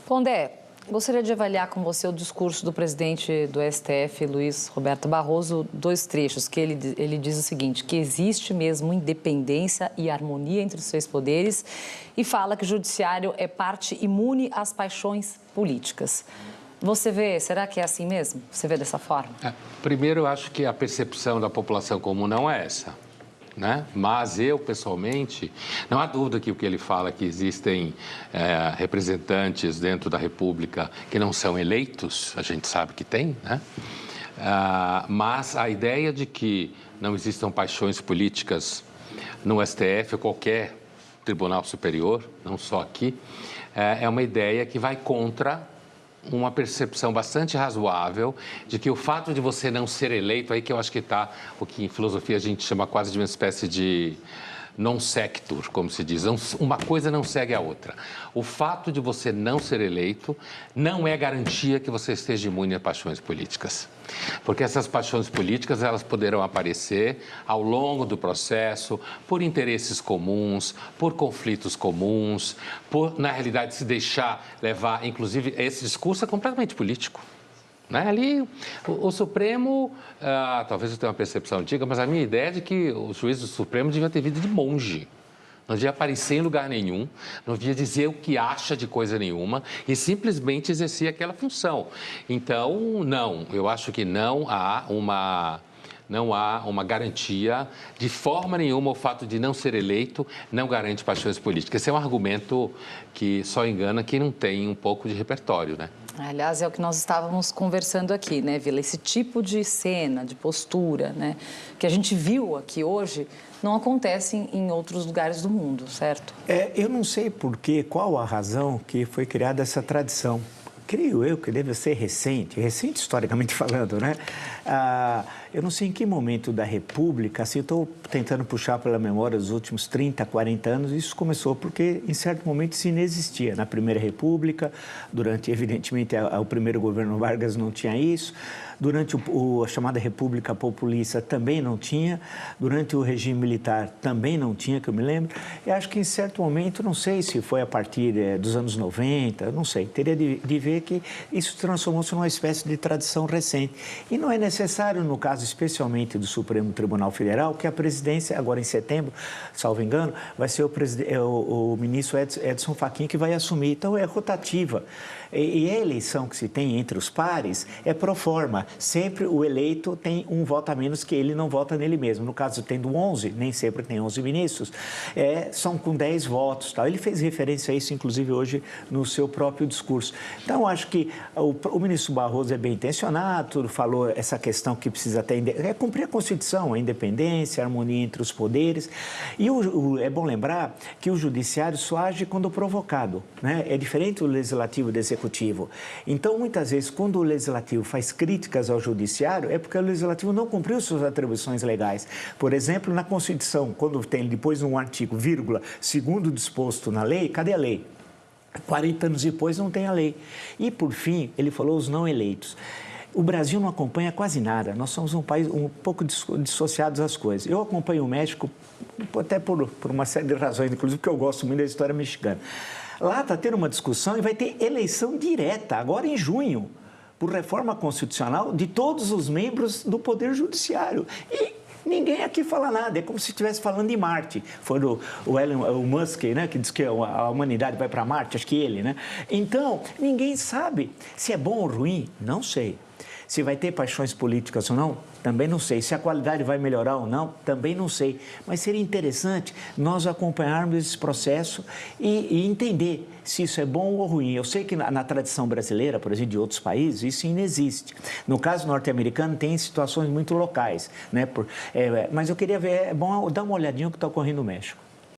Pondé, gostaria de avaliar com você o discurso do presidente do STF, Luiz Roberto Barroso, dois trechos, que ele diz o seguinte, que existe mesmo independência e harmonia entre os seus poderes e fala que o judiciário é parte imune às paixões políticas. Você vê, será que é assim mesmo? Você vê dessa forma? Primeiro, eu acho que a percepção da população comum não é essa, né? Mas eu, pessoalmente, não há dúvida que o que ele fala que existem representantes dentro da República que não são eleitos, a gente sabe que tem, né? Mas a ideia de que não existam paixões políticas no STF ou qualquer tribunal superior, não só aqui, é uma ideia que vai contra uma percepção bastante razoável de que o fato de você não ser eleito, aí que eu acho que está o que em filosofia a gente chama quase de uma espécie de non sequitur, como se diz, uma coisa não segue a outra. O fato de você não ser eleito não é garantia que você esteja imune a paixões políticas. Porque essas paixões políticas, elas poderão aparecer ao longo do processo, por interesses comuns, por conflitos comuns, por, na realidade, se deixar levar, inclusive, esse discurso é completamente político. Né? Ali, o Supremo, talvez eu tenha uma percepção antiga, mas a minha ideia é de que os juízes do Supremo deviam ter vida de monge. Não devia aparecer em lugar nenhum, não devia dizer o que acha de coisa nenhuma e simplesmente exercer aquela função. Então, não, eu acho que não há uma garantia, de forma nenhuma, o fato de não ser eleito não garante paixões políticas. Esse é um argumento que só engana quem não tem um pouco de repertório, né? Aliás, é o que nós estávamos conversando aqui, né, Vila? Esse tipo de cena, de postura, né, que a gente viu aqui hoje, não acontece em outros lugares do mundo, certo? Eu não sei por quê, qual a razão que foi criada essa tradição. Creio eu que deve ser recente historicamente falando, né? Eu não sei em que momento da República, assim, eu estou tentando puxar pela memória dos últimos 30, 40 anos, isso começou porque, em certo momento, isso inexistia. Na Primeira República, durante, evidentemente, o primeiro governo Vargas não tinha isso, durante a chamada República Populista também não tinha, durante o regime militar também não tinha, que eu me lembro. Eu acho que, em certo momento, não sei se foi a partir dos anos 90, não sei, teria de ver que isso transformou-se numa espécie de tradição recente. E não é necessário, no caso especialmente do Supremo Tribunal Federal, que a presidência, agora em setembro, salvo engano, vai ser o ministro Edson Fachin que vai assumir. Então, é rotativa. E a eleição que se tem entre os pares é pro forma. Sempre o eleito tem um voto a menos que ele não vota nele mesmo. No caso, tendo 11, nem sempre tem 11 ministros, são com 10 votos. Tal. Ele fez referência a isso, inclusive, hoje no seu próprio discurso. Então, acho que o ministro Barroso é bem intencionado, falou essa questão que precisa ter, cumprir a Constituição, a independência, a harmonia entre os poderes. E é bom lembrar que o judiciário só age quando provocado, né? É diferente do legislativo e do executivo. Então, muitas vezes, quando o legislativo faz críticas ao judiciário, é porque o legislativo não cumpriu suas atribuições legais. Por exemplo, na Constituição, quando tem depois um artigo, vírgula, segundo disposto na lei, cadê a lei? 40 anos depois não tem a lei. E, por fim, ele falou os não eleitos. O Brasil não acompanha quase nada. Nós somos um país um pouco dissociados das coisas. Eu acompanho o México até por uma série de razões, inclusive porque eu gosto muito da história mexicana. Lá está tendo uma discussão e vai ter eleição direta, agora em junho, por reforma constitucional de todos os membros do Poder Judiciário. E ninguém aqui fala nada, é como se estivesse falando em Marte. Foi o Musk, né, que diz que a humanidade vai para Marte, acho que ele, né? Então, ninguém sabe se é bom ou ruim, não sei. Se vai ter paixões políticas ou não, também não sei. Se a qualidade vai melhorar ou não, também não sei. Mas seria interessante nós acompanharmos esse processo e entender se isso é bom ou ruim. Eu sei que na tradição brasileira, por exemplo, de outros países, isso inexiste. No caso norte-americano, tem situações muito locais, né? Mas eu queria ver, é bom dar uma olhadinha no que está ocorrendo no México.